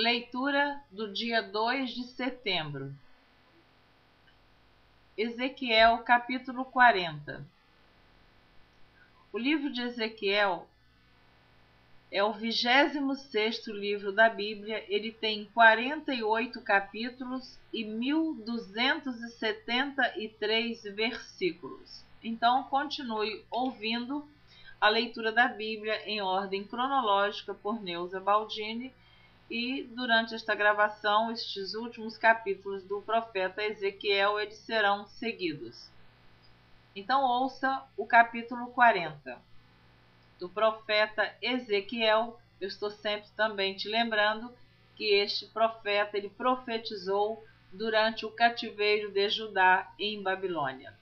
Leitura do dia 2 de setembro. Ezequiel, capítulo 40. O livro de Ezequiel é o 26º livro da Bíblia. Ele tem 48 capítulos e 1273 versículos. Então, continue ouvindo a leitura da Bíblia em ordem cronológica por Neuza Baldini. E durante esta gravação, estes últimos capítulos do profeta Ezequiel, eles serão seguidos. Então ouça o capítulo 40 do profeta Ezequiel. Eu estou sempre também te lembrando que este profeta, ele profetizou durante o cativeiro de Judá em Babilônia.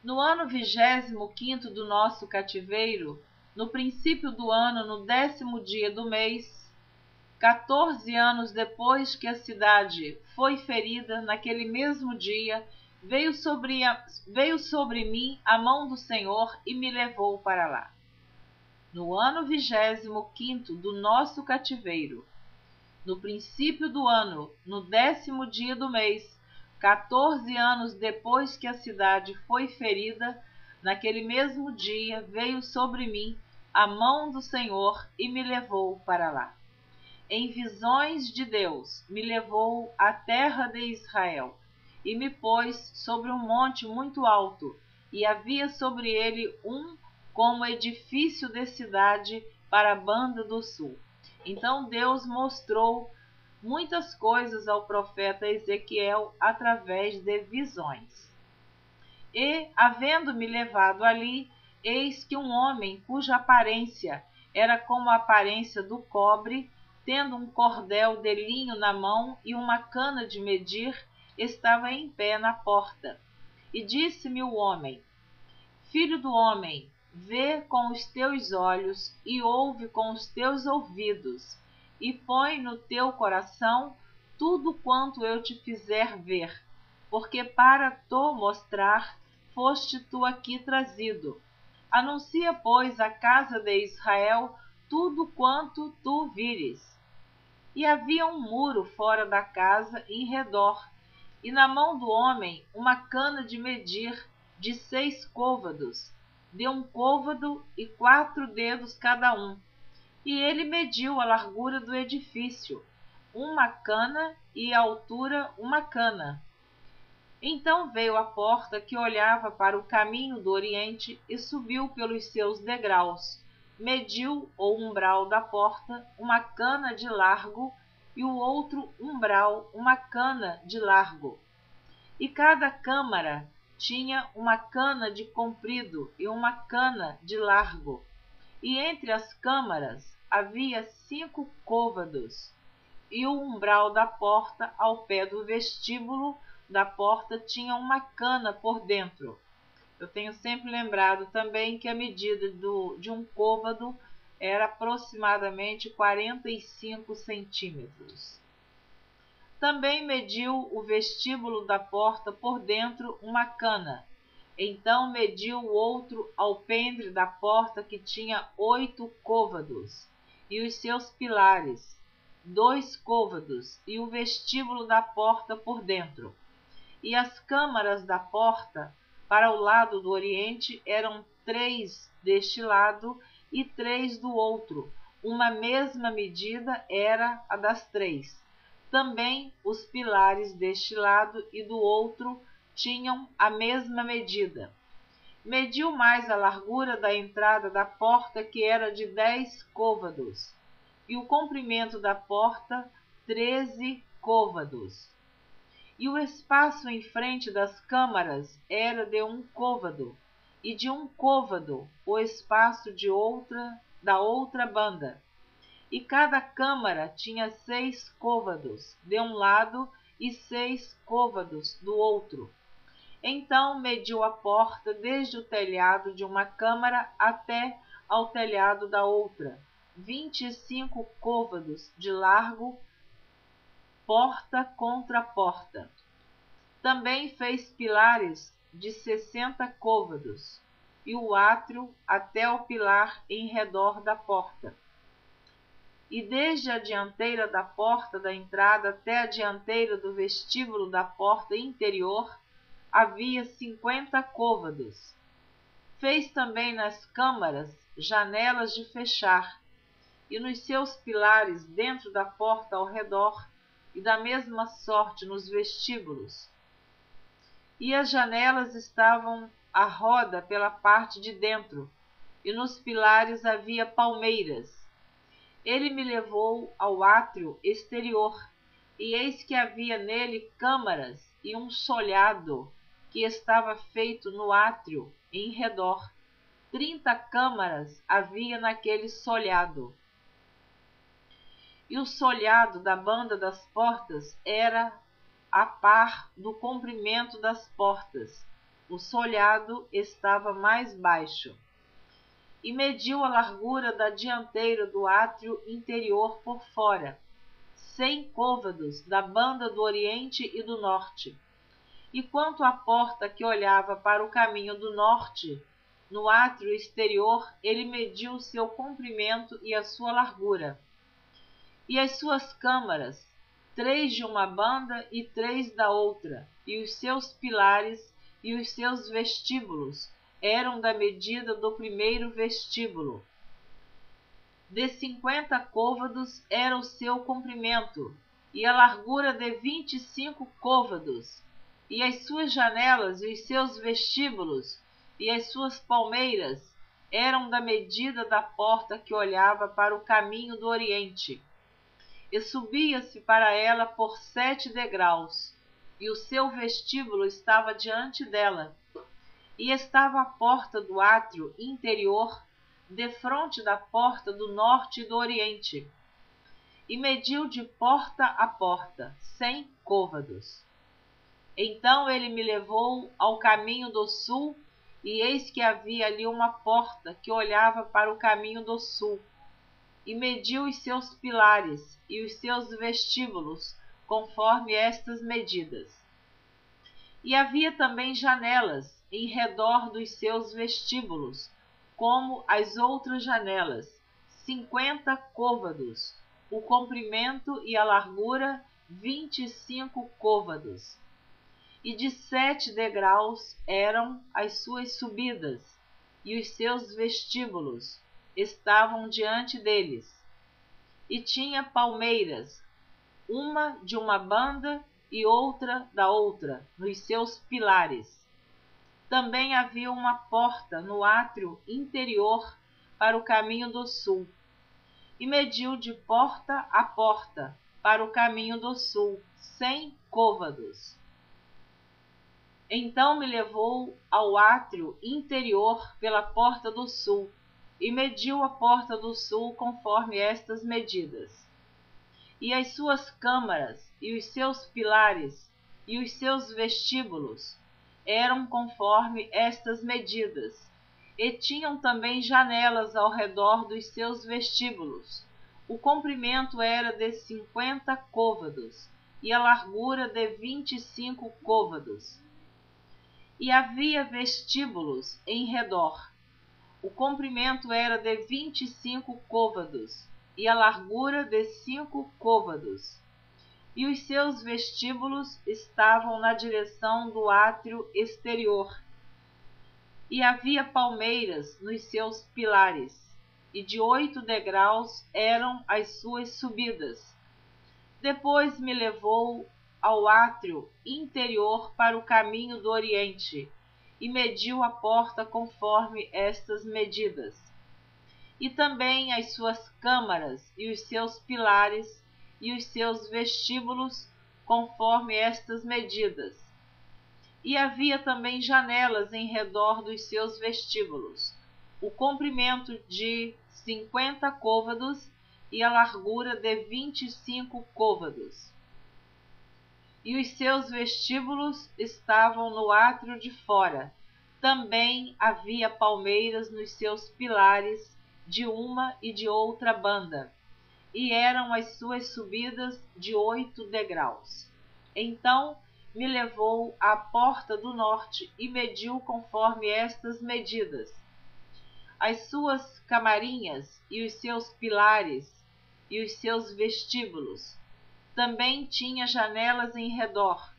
No ano 25º do nosso cativeiro, no princípio do ano, no 10º dia do mês, 14 anos depois que a cidade foi ferida, naquele mesmo dia, veio sobre mim a mão do Senhor e me levou para lá. No ano 25º do nosso cativeiro, no princípio do ano, no 10º dia do mês, 14 anos depois que a cidade foi ferida, naquele mesmo dia veio sobre mim a mão do Senhor e me levou para lá. Em visões de Deus, me levou à terra de Israel, e me pôs sobre um monte muito alto, e havia sobre ele como edifício de cidade para a banda do sul. Então Deus mostrou muitas coisas ao profeta Ezequiel através de visões. E, havendo-me levado ali, eis que um homem, cuja aparência era como a aparência do cobre, tendo um cordel de linho na mão e uma cana de medir, estava em pé na porta. E disse-me o homem: Filho do homem, vê com os teus olhos e ouve com os teus ouvidos, e põe no teu coração tudo quanto eu te fizer ver, porque para to mostrar foste tu aqui trazido. Anuncia, pois, à casa de Israel tudo quanto tu vires. E havia um muro fora da casa em redor, e na mão do homem uma cana de medir de 6 côvados, de 1 côvado e 4 dedos cada um. E ele mediu a largura do edifício, uma cana, e a altura uma cana. Então veio à porta que olhava para o caminho do oriente e subiu pelos seus degraus. Mediu o umbral da porta, uma cana de largo, e o outro umbral, uma cana de largo. E cada câmara tinha uma cana de comprido e uma cana de largo. E entre as câmaras havia 5 côvados. E o umbral da porta, ao pé do vestíbulo da porta, tinha uma cana por dentro. Eu tenho sempre lembrado também que a medida de um côvado era aproximadamente 45 centímetros. Também mediu o vestíbulo da porta por dentro uma cana. Então mediu o outro alpendre da porta, que tinha 8 côvados, e os seus pilares, 2 côvados, e o vestíbulo da porta por dentro. E as câmaras da porta para o lado do oriente eram 3 deste lado e 3 do outro. Uma mesma medida era a das 3. Também os pilares deste lado e do outro tinham a mesma medida. Mediu mais a largura da entrada da porta, que era de 10 côvados, e o comprimento da porta 13 côvados. E o espaço em frente das câmaras era de 1 côvado, e de 1 côvado o espaço da outra banda. E cada câmara tinha 6 côvados de um lado e 6 côvados do outro. Então mediu a porta desde o telhado de uma câmara até ao telhado da outra, 25 côvados de largo, porta contra porta. Também fez pilares de 60 côvados, e o átrio até o pilar em redor da porta. e desde a dianteira da porta da entrada até a dianteira do vestíbulo da porta interior havia 50 côvados. Fez também nas câmaras janelas de fechar, e nos seus pilares dentro da porta ao redor, e da mesma sorte nos vestíbulos. E as janelas estavam à roda pela parte de dentro, e nos pilares havia palmeiras. Ele me levou ao átrio exterior, e eis que havia nele câmaras e um solhado que estava feito no átrio em redor. 30 câmaras havia naquele solhado. E o solhado da banda das portas era a par do comprimento das portas. O solhado estava mais baixo. E mediu a largura da dianteira do átrio interior por fora, 100 côvados da banda do oriente e do norte. E quanto à porta que olhava para o caminho do norte, no átrio exterior, ele mediu o seu comprimento e a sua largura. E as suas câmaras, 3 de uma banda e 3 da outra, e os seus pilares e os seus vestíbulos eram da medida do primeiro vestíbulo. De 50 côvados era o seu comprimento, e a largura de 25 côvados, e as suas janelas e os seus vestíbulos e as suas palmeiras eram da medida da porta que olhava para o caminho do oriente. E subia-se para ela por 7 degraus, e o seu vestíbulo estava diante dela. E estava a porta do átrio interior defronte da porta do norte e do oriente. E mediu de porta a porta 100 côvados. Então ele me levou ao caminho do sul, e eis que havia ali uma porta que olhava para o caminho do sul. E mediu os seus pilares e os seus vestíbulos, conforme estas medidas. E havia também janelas em redor dos seus vestíbulos, como as outras janelas, 50 côvados, o comprimento e a largura 25 côvados. E de 7 degraus eram as suas subidas, e os seus vestíbulos estavam diante deles. E tinha palmeiras, uma de uma banda e outra da outra, nos seus pilares. Também havia uma porta no átrio interior para o caminho do sul, e mediu de porta a porta para o caminho do sul 100 côvados. Então me levou ao átrio interior pela porta do sul, e mediu a porta do sul conforme estas medidas. E as suas câmaras, e os seus pilares, e os seus vestíbulos eram conforme estas medidas, e tinham também janelas ao redor dos seus vestíbulos. O comprimento era de 50 côvados, e a largura de 25 côvados. E havia vestíbulos em redor. O comprimento era de 25 côvados, e a largura de 5 côvados. E os seus vestíbulos estavam na direção do átrio exterior. E havia palmeiras nos seus pilares, e de 8 degraus eram as suas subidas. Depois me levou ao átrio interior para o caminho do oriente, e mediu a porta conforme estas medidas. E também as suas câmaras, e os seus pilares, e os seus vestíbulos, conforme estas medidas. E havia também janelas em redor dos seus vestíbulos, o comprimento de 50 côvados e a largura de 25 côvados. E os seus vestíbulos estavam no átrio de fora. Também havia palmeiras nos seus pilares, de uma e de outra banda, e eram as suas subidas de 8 degraus. Então me levou à porta do norte e mediu conforme estas medidas. As suas camarinhas e os seus pilares e os seus vestíbulos. Também tinha janelas em redor.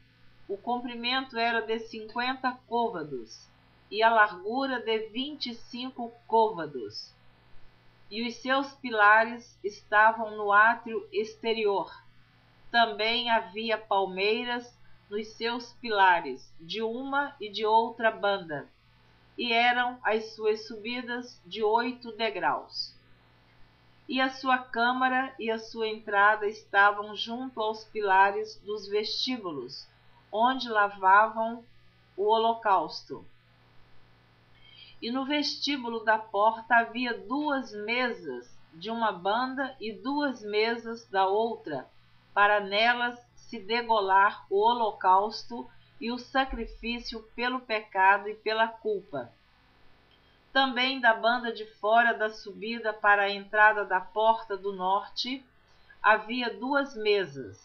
O comprimento era de 50 côvados, e a largura de 25 côvados. E os seus pilares estavam no átrio exterior. Também havia palmeiras nos seus pilares, de uma e de outra banda, e eram as suas subidas de 8 degraus. E a sua câmara e a sua entrada estavam junto aos pilares dos vestíbulos, onde lavavam o holocausto. E no vestíbulo da porta havia 2 mesas de uma banda e 2 mesas da outra, para nelas se degolar o holocausto e o sacrifício pelo pecado e pela culpa. Também da banda de fora da subida para a entrada da porta do norte havia 2 mesas,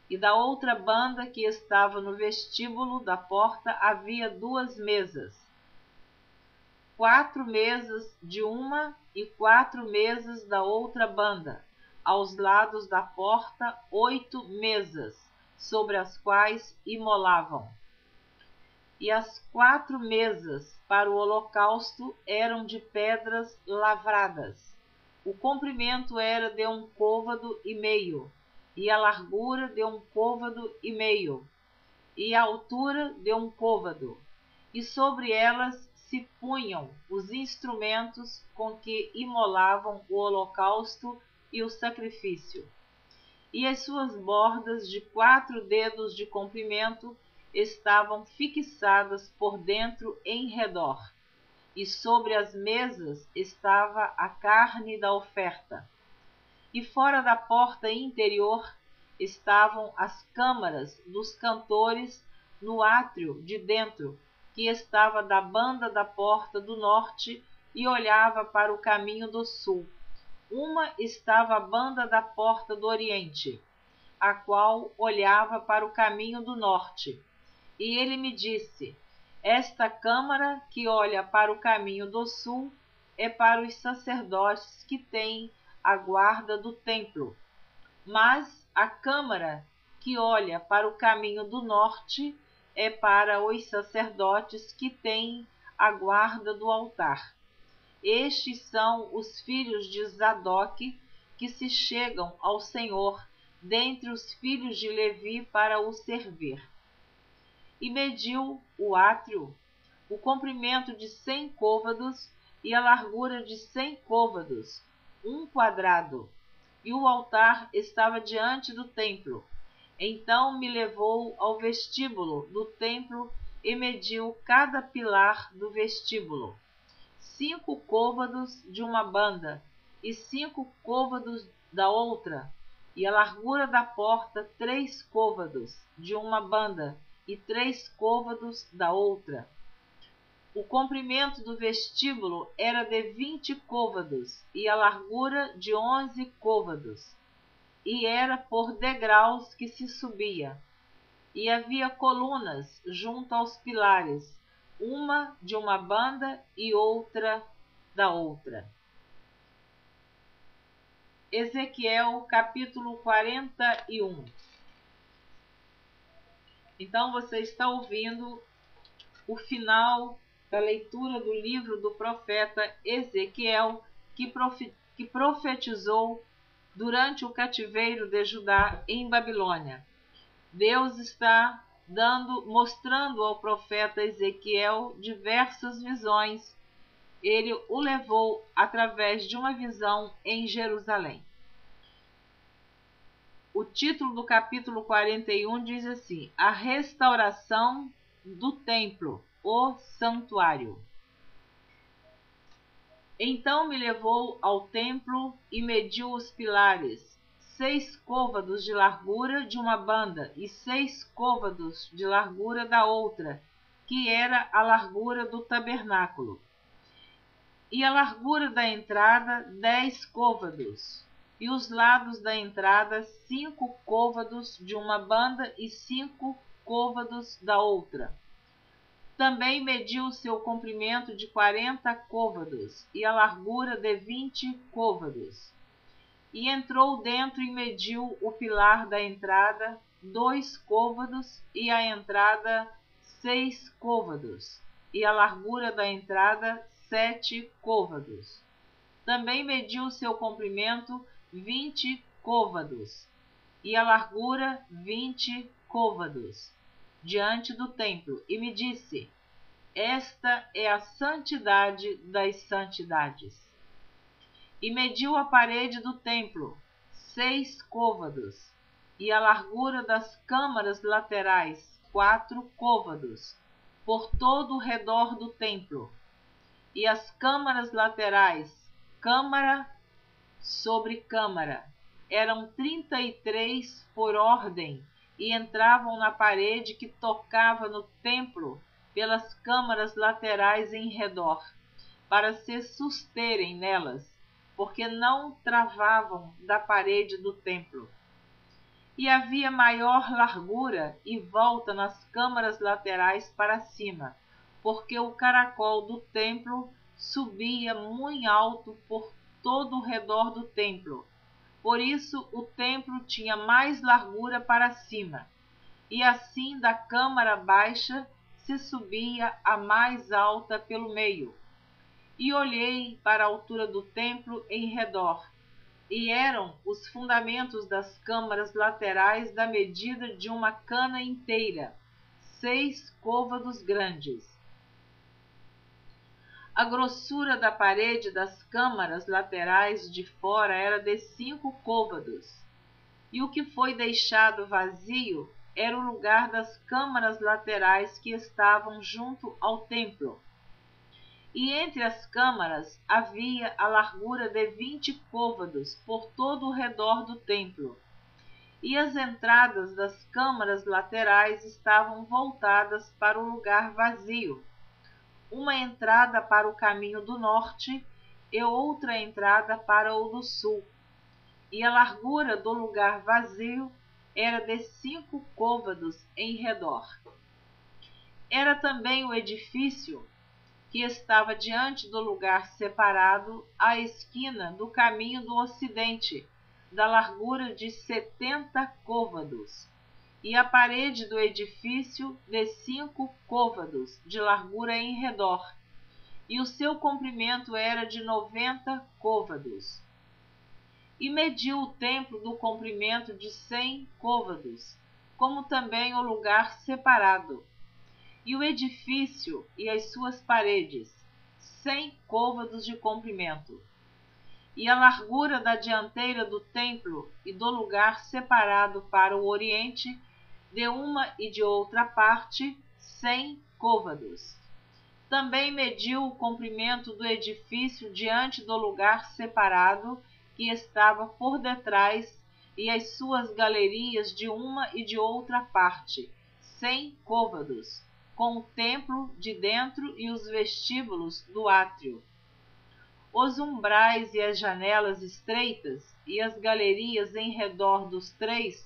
e da outra banda que estava no vestíbulo da porta havia 2 mesas. 4 mesas de uma e 4 mesas da outra banda, aos lados da porta 8 mesas, sobre as quais imolavam. E as 4 mesas para o holocausto eram de pedras lavradas. O comprimento era de 1,5 côvado, e a largura de 1,5 côvado, e a altura de 1 côvado. E sobre elas se punham os instrumentos com que imolavam o holocausto e o sacrifício. E as suas bordas de 4 dedos de comprimento estavam fixadas por dentro em redor, e sobre as mesas estava a carne da oferta. E fora da porta interior estavam as câmaras dos cantores no átrio de dentro, que estava da banda da porta do norte e olhava para o caminho do sul. Uma estava à banda da porta do oriente, a qual olhava para o caminho do norte. E ele me disse: esta câmara que olha para o caminho do sul é para os sacerdotes que têm a guarda do templo. Mas a câmara que olha para o caminho do norte é para os sacerdotes que têm a guarda do altar. Estes são os filhos de Zadok, que se chegam ao Senhor dentre os filhos de Levi para o servir. E mediu o átrio, o comprimento de 100 côvados e a largura de 100 côvados, 1 quadrado, e o altar estava diante do templo. Então me levou ao vestíbulo do templo e mediu cada pilar do vestíbulo, 5 côvados de uma banda e 5 côvados da outra, e a largura da porta 3 côvados de uma banda e 3 côvados da outra. O comprimento do vestíbulo era de 20 côvados e a largura de 11 côvados, e era por degraus que se subia. E havia colunas junto aos pilares, uma de uma banda e outra da outra. Ezequiel capítulo 41. Então você está ouvindo o final da leitura do livro do profeta Ezequiel, que profetizou durante o cativeiro de Judá em Babilônia. Deus está mostrando ao profeta Ezequiel diversas visões. Ele o levou através de uma visão em Jerusalém. O título do capítulo 41 diz assim: a restauração do templo, o santuário. Então me levou ao templo e mediu os pilares, 6 côvados de largura de uma banda e 6 côvados de largura da outra, que era a largura do tabernáculo. E a largura da entrada 10 côvados, e os lados da entrada 5 côvados de uma banda e 5 côvados da outra. Também mediu o seu comprimento de 40 côvados e a largura de 20 côvados. E entrou dentro e mediu o pilar da entrada 2 côvados, e a entrada 6 côvados, e a largura da entrada 7 côvados. Também mediu o seu comprimento 20 côvados, e a largura 20 côvados, diante do templo, e me disse: esta é a santidade das santidades. E mediu a parede do templo 6 côvados, e a largura das câmaras laterais 4 côvados, por todo o redor do templo. E as câmaras laterais, câmara sobre câmara, eram 33 por ordem, e entravam na parede que tocava no templo pelas câmaras laterais em redor, para se susterem nelas, porque não travavam da parede do templo. E havia maior largura e volta nas câmaras laterais para cima, porque o caracol do templo subia muito alto por todo o redor do templo. Por isso o templo tinha mais largura para cima, e assim da câmara baixa se subia a mais alta pelo meio. E olhei para a altura do templo em redor, e eram os fundamentos das câmaras laterais da medida de uma cana inteira, 6 côvados grandes. A grossura da parede das câmaras laterais de fora era de 5 côvados, e o que foi deixado vazio era o lugar das câmaras laterais que estavam junto ao templo. E entre as câmaras havia a largura de 20 côvados por todo o redor do templo. E as entradas das câmaras laterais estavam voltadas para o lugar vazio, uma entrada para o caminho do norte e outra entrada para o do sul. E a largura do lugar vazio era de 5 côvados em redor. Era também o edifício que estava diante do lugar separado, à esquina do caminho do ocidente, da largura de 70 côvados, e a parede do edifício de 5 côvados de largura em redor, e o seu comprimento era de 90 côvados. E mediu o templo do comprimento de 100 côvados, como também o lugar separado, e o edifício e as suas paredes, 100 côvados de comprimento. E a largura da dianteira do templo e do lugar separado para o oriente, de uma e de outra parte, 100 côvados. Também mediu o comprimento do edifício diante do lugar separado, que estava por detrás, e as suas galerias de uma e de outra parte, 100 côvados, com o templo de dentro e os vestíbulos do átrio. Os umbrais e as janelas estreitas e as galerias em redor dos três,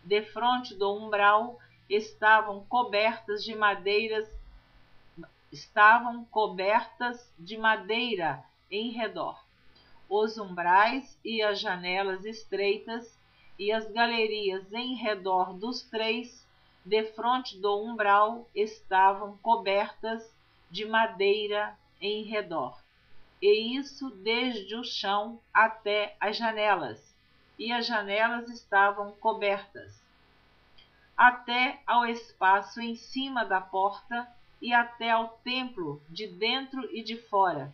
defronte do umbral, estavam cobertas de madeira em redor. Os umbrais e as janelas estreitas e as galerias em redor dos três, defronte do umbral, estavam cobertas de madeira em redor. E isso desde o chão até as janelas, e as janelas estavam cobertas, até ao espaço em cima da porta, e até ao templo de dentro e de fora,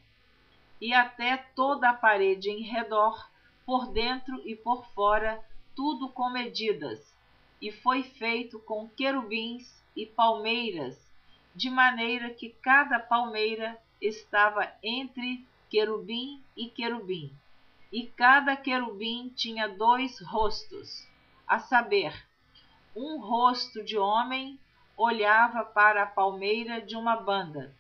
e até toda a parede em redor, por dentro e por fora, tudo com medidas, e foi feito com querubins e palmeiras, de maneira que cada palmeira estava entre querubim e querubim, e cada querubim tinha 2 rostos, a saber, um rosto de homem olhava para a palmeira de uma banda,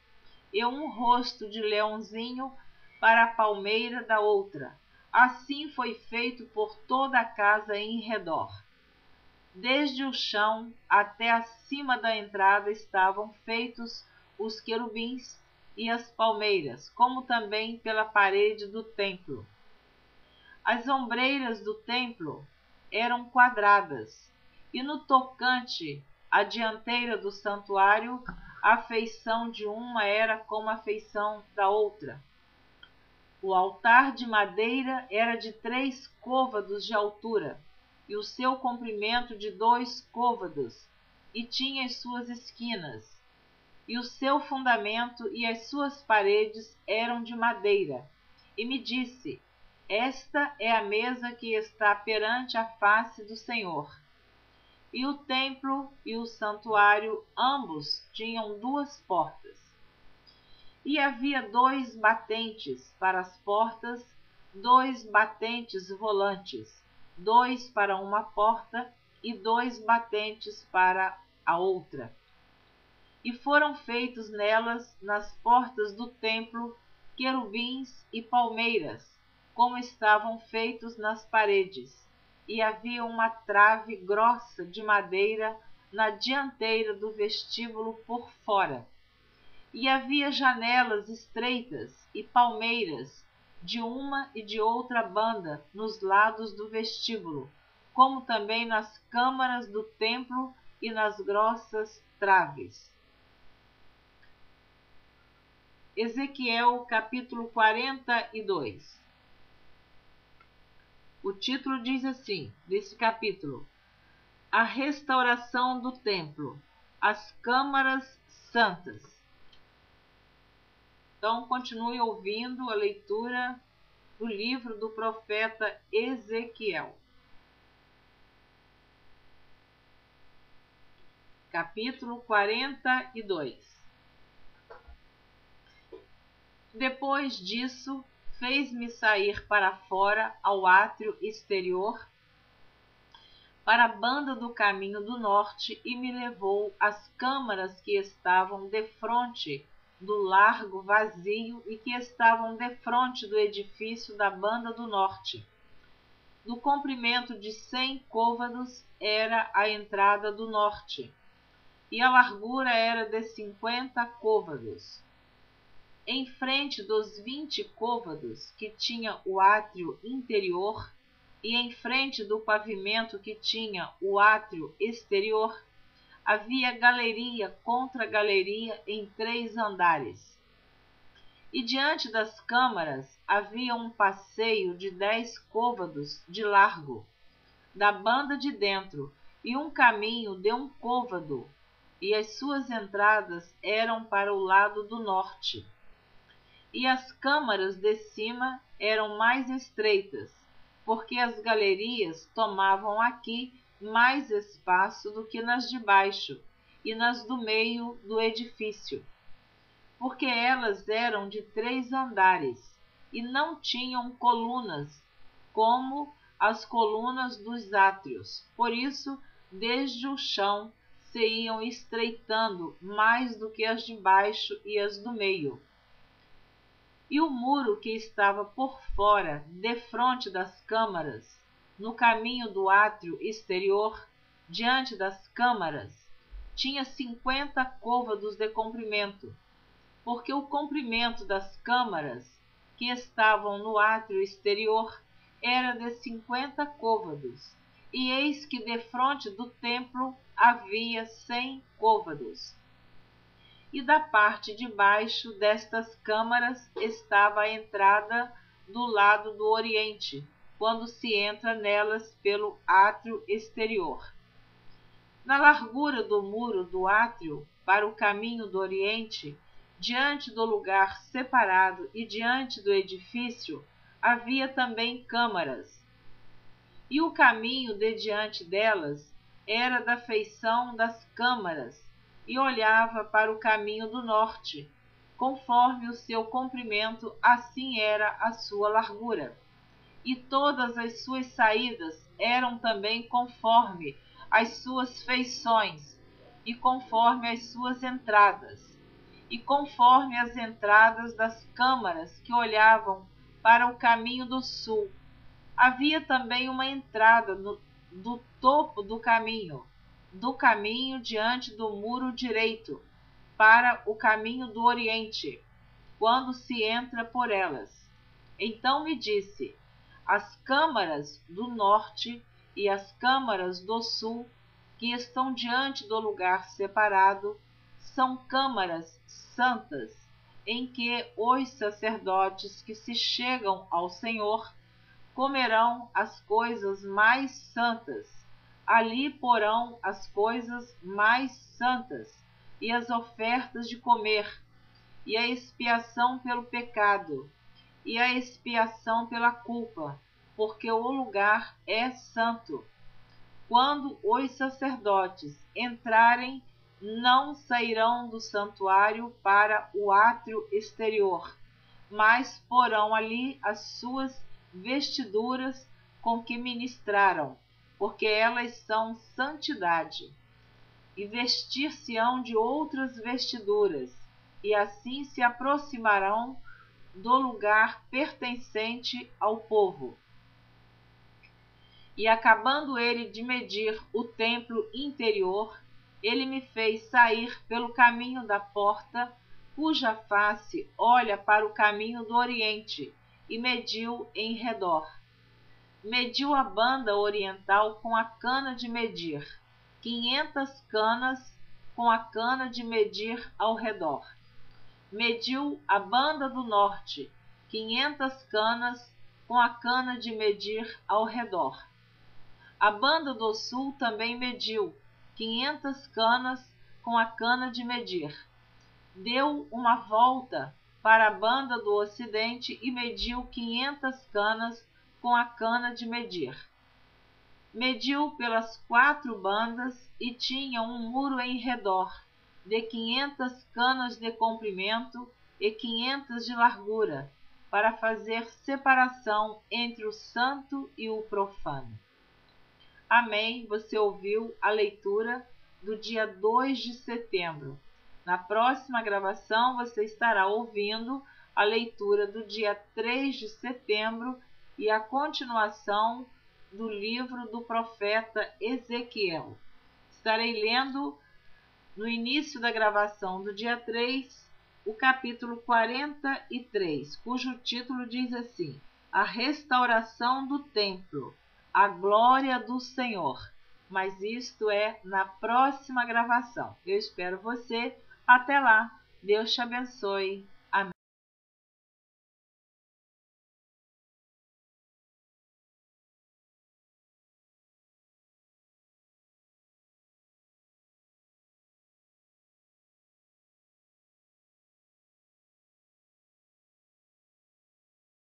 e um rosto de leãozinho para a palmeira da outra. Assim foi feito por toda a casa em redor. Desde o chão até acima da entrada estavam feitos os querubins e as palmeiras, como também pela parede do templo. As ombreiras do templo eram quadradas, e no tocante à dianteira do santuário, a feição de uma era como a feição da outra. O altar de madeira era de 3 côvados de altura, e o seu comprimento de 2 côvados, e tinha as suas esquinas. E o seu fundamento e as suas paredes eram de madeira. E me disse: esta é a mesa que está perante a face do Senhor. E o templo e o santuário, ambos, tinham 2 portas. E havia 2 batentes para as portas, 2 batentes volantes, 2 para uma porta e 2 batentes para a outra. E foram feitos nelas, nas portas do templo, querubins e palmeiras, como estavam feitos nas paredes. E havia uma trave grossa de madeira na dianteira do vestíbulo por fora. E havia janelas estreitas e palmeiras de uma e de outra banda nos lados do vestíbulo, como também nas câmaras do templo e nas grossas traves. Ezequiel capítulo 42. O título diz assim, desse capítulo: A restauração do templo, as câmaras santas. Então, continue ouvindo a leitura do livro do profeta Ezequiel. Capítulo 42. Depois disso, fez-me sair para fora ao átrio exterior, para a banda do caminho do norte, e me levou às câmaras que estavam defronte do largo vazio e que estavam defronte do edifício da banda do norte. Do comprimento de 100 côvados era a entrada do norte, e a largura era de 50 côvados. Em frente dos 20 côvados que tinha o átrio interior, e em frente do pavimento que tinha o átrio exterior, havia galeria contra galeria em 3 andares. E diante das câmaras havia um passeio de 10 côvados de largo, da banda de dentro, e um caminho de 1 côvado, e as suas entradas eram para o lado do norte. E as câmaras de cima eram mais estreitas, porque as galerias tomavam aqui mais espaço do que nas de baixo e nas do meio do edifício, porque elas eram de 3 andares e não tinham colunas, como as colunas dos átrios. Por isso, desde o chão se iam estreitando mais do que as de baixo e as do meio. E o muro que estava por fora, defronte das câmaras, no caminho do átrio exterior, diante das câmaras, tinha 50 côvados de comprimento, porque o comprimento das câmaras que estavam no átrio exterior era de 50 côvados, e eis que defronte do templo havia 100 côvados. E da parte de baixo destas câmaras estava a entrada do lado do oriente, quando se entra nelas pelo átrio exterior. Na largura do muro do átrio, para o caminho do oriente, diante do lugar separado e diante do edifício, havia também câmaras. E o caminho de diante delas era da feição das câmaras, e olhava para o caminho do norte. Conforme o seu comprimento, assim era a sua largura. E todas as suas saídas eram também conforme as suas feições, e conforme as suas entradas, e conforme as entradas das câmaras que olhavam para o caminho do sul. Havia também uma entrada do topo do caminho diante do muro direito, para o caminho do oriente, quando se entra por elas. Então me disse: As câmaras do norte e as câmaras do sul, que estão diante do lugar separado, são câmaras santas, em que os sacerdotes que se chegam ao Senhor comerão as coisas mais santas. Ali porão as coisas mais santas, e as ofertas de comer, e a expiação pelo pecado, e a expiação pela culpa, porque o lugar é santo. Quando os sacerdotes entrarem, não sairão do santuário para o átrio exterior, mas porão ali as suas vestiduras com que ministraram, porque elas são santidade. E vestir-se-ão de outras vestiduras, e assim se aproximarão do lugar pertencente ao povo. E acabando ele de medir o templo interior, ele me fez sair pelo caminho da porta, cuja face olha para o caminho do oriente, e mediu em redor. Mediu a banda oriental com a cana de medir, 500 canas com a cana de medir ao redor. Mediu a banda do norte, 500 canas com a cana de medir ao redor. A banda do sul também mediu 500 canas com a cana de medir. Deu uma volta para a banda do ocidente e mediu 500 canas com a cana de medir. Mediu pelas 4 bandas e tinha um muro em redor, de 500 canas de comprimento e 500 de largura, para fazer separação entre o santo e o profano. Amém. Você ouviu a leitura do dia 2 de setembro. Na próxima gravação, você estará ouvindo a leitura do dia 3 de setembro e a continuação do livro do profeta Ezequiel. Estarei lendo no início da gravação do dia 3 o capítulo 43, cujo título diz assim: A restauração do templo, a glória do Senhor. Mas isto é na próxima gravação. Eu espero você. Até lá. Deus te abençoe.